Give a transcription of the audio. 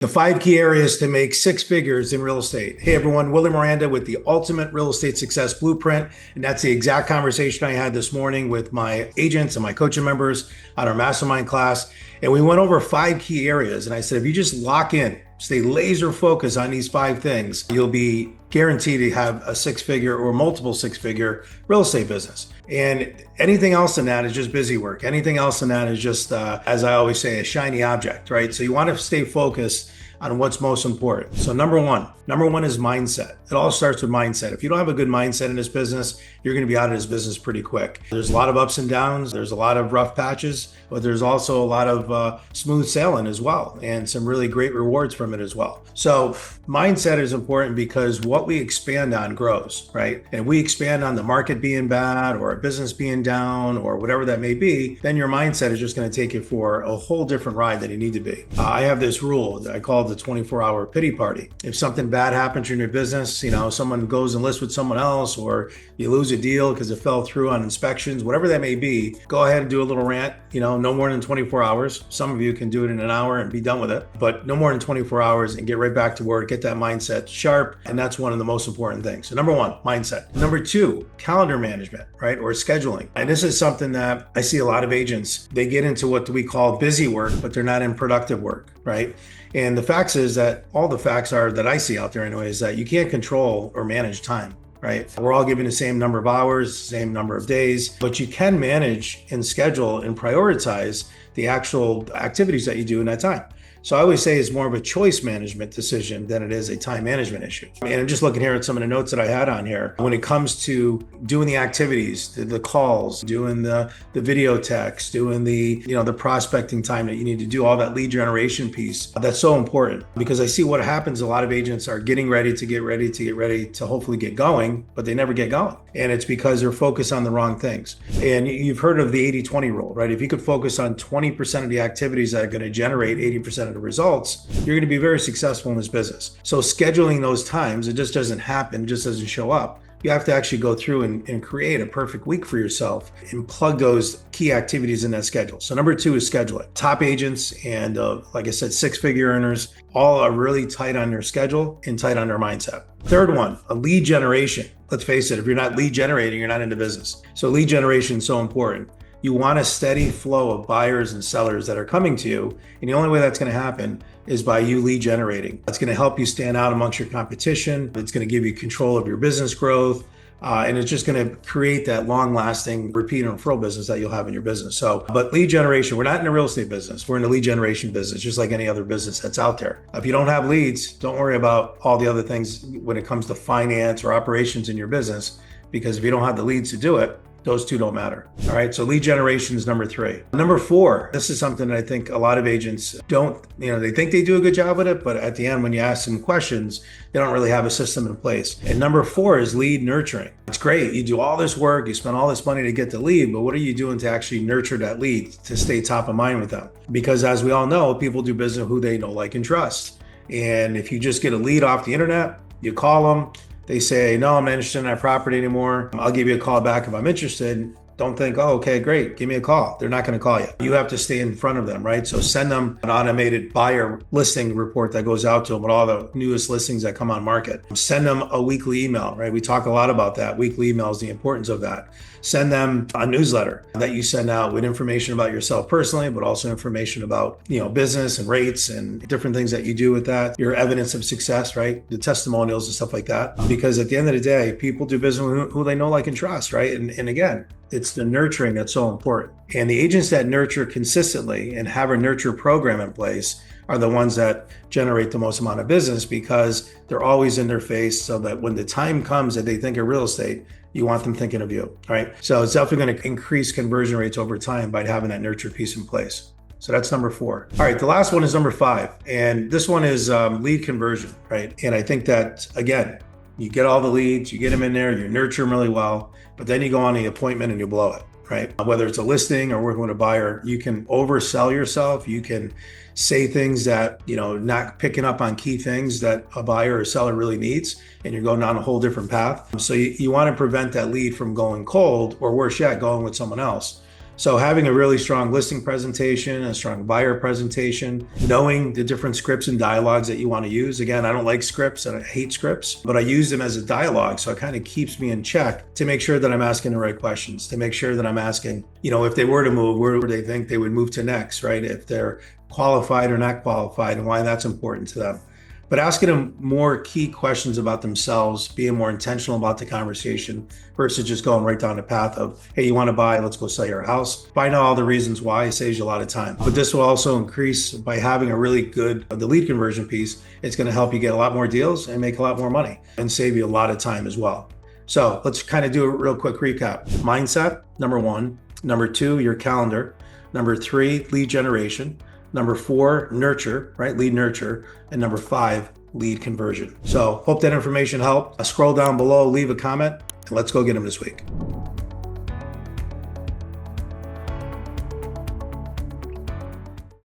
The 5 key areas to make 6 figures in real estate. Hey everyone, Willie Miranda with the Ultimate Real Estate Success Blueprint. And that's the exact conversation I had this morning with my agents and my coaching members on our mastermind class. And we went over 5 key areas. And I said, if you just lock in, stay laser focused on these 5 things, you'll be guaranteed to have a 6 figure or multiple 6 figure real estate business. And anything else in that is just busy work. Anything else in that is just, as I always say, a shiny object, right? So you want to stay focused on what's most important. So number one is mindset. It all starts with mindset. If you don't have a good mindset in this business, you're going to be out of this business pretty quick. There's a lot of ups and downs. There's a lot of rough patches, but there's also a lot of smooth sailing as well, and some really great rewards from it as well. So mindset is important because what we expand on grows, right? And we expand on the market being bad or a business being down or whatever that may be, then your mindset is just going to take you for a whole different ride than you need to be. I have this rule that I call the 24-hour pity party. If something bad happens in your business, someone goes and lists with someone else, or you lose a deal because it fell through on inspections, whatever that may be, go ahead and do a little rant, no more than 24 hours. Some of you can do it in an hour and be done with it, but no more than 24 hours and get right back to work, get that mindset sharp. And that's one of the most important things. So number one, mindset. Number two, calendar management, right? Or scheduling. And this is something that I see a lot of agents, they get into what we call busy work, but they're not in productive work, right? And the facts is that all the facts are that I see out there anyway, is that you can't control or manage time, right? We're all given the same number of hours, same number of days, but you can manage and schedule and prioritize the actual activities that you do in that time. So I always say it's more of a choice management decision than it is a time management issue. And I'm just looking here at some of the notes that I had on here. When it comes to doing the activities, the calls, doing the video text, doing the prospecting time that you need to do, all that lead generation piece, that's so important because I see what happens. A lot of agents are getting ready to hopefully get going, but they never get going. And it's because they're focused on the wrong things. And you've heard of the 80-20 rule, right? If you could focus on 20% of the activities that are going to generate 80% of the results, you're going to be very successful in this business. So scheduling those times, it just doesn't happen, it just doesn't show up. You have to actually go through and create a perfect week for yourself and plug those key activities in that schedule. So number two is scheduling. Top agents and like I said, 6-figure earners, all are really tight on their schedule and tight on their mindset. Third one, a lead generation. Let's face it, if you're not lead generating, you're not in the business. So lead generation is so important. You want a steady flow of buyers and sellers that are coming to you. And the only way that's going to happen is by you lead generating. It's going to help you stand out amongst your competition. It's going to give you control of your business growth. And it's just going to create that long-lasting repeat and referral business that you'll have in your business. But lead generation, we're not in the real estate business. We're in the lead generation business, just like any other business that's out there. If you don't have leads, don't worry about all the other things when it comes to finance or operations in your business, because if you don't have the leads to do it, those two don't matter. All right. So lead generation is number three. Number four, this is something that I think a lot of agents don't, they think they do a good job with it, but at the end, when you ask them questions, they don't really have a system in place. And number four is lead nurturing. It's great. You do all this work, you spend all this money to get the lead, but what are you doing to actually nurture that lead to stay top of mind with them? Because as we all know, people do business with who they know, like, and trust. And if you just get a lead off the internet, you call them, they say, no, I'm not interested in that property anymore. I'll give you a call back if I'm interested. Don't think, oh, okay, great, give me a call. They're not going to call you. You have to stay in front of them, right? So send them an automated buyer listing report that goes out to them with all the newest listings that come on market. Send them a weekly email, right? We talk a lot about that. Weekly emails, the importance of that. Send them a newsletter that you send out with information about yourself personally, but also information about, business and rates and different things that you do with that, your evidence of success, right? The testimonials and stuff like that. Because at the end of the day, people do business with who they know, like, and trust, right? And again, it's the nurturing that's so important. And the agents that nurture consistently and have a nurture program in place are the ones that generate the most amount of business because they're always in their face, so that when the time comes that they think of real estate, you want them thinking of you, right? So it's definitely going to increase conversion rates over time by having that nurture piece in place. So that's number four. All right, the last one is number five. And this one is lead conversion, right? And I think that, again, you get all the leads, you get them in there, you nurture them really well, but then you go on the appointment and you blow it, right? Whether it's a listing or working with a buyer, you can oversell yourself. You can say things that, not picking up on key things that a buyer or seller really needs, and you're going down a whole different path. So you want to prevent that lead from going cold, or worse yet, going with someone else. So having a really strong listing presentation, a strong buyer presentation, knowing the different scripts and dialogues that you want to use. Again, I don't like scripts and I hate scripts, but I use them as a dialogue. So it kind of keeps me in check to make sure that I'm asking the right questions, to make sure that I'm asking, if they were to move, where would they think they would move to next, right? If they're qualified or not qualified and why that's important to them. But asking them more key questions about themselves, being more intentional about the conversation versus just going right down the path of, hey, you want to buy, let's go sell your house. Find out all the reasons why. It saves you a lot of time. But this will also increase by having a really good, the lead conversion piece. It's going to help you get a lot more deals and make a lot more money and save you a lot of time as well. So let's kind of do a real quick recap. Mindset, number 1. Number 2, your calendar. Number 3, lead generation. Number 4, nurture, right? Lead nurture. And number 5, lead conversion. So hope that information helped. Scroll down below, leave a comment, and let's go get them this week.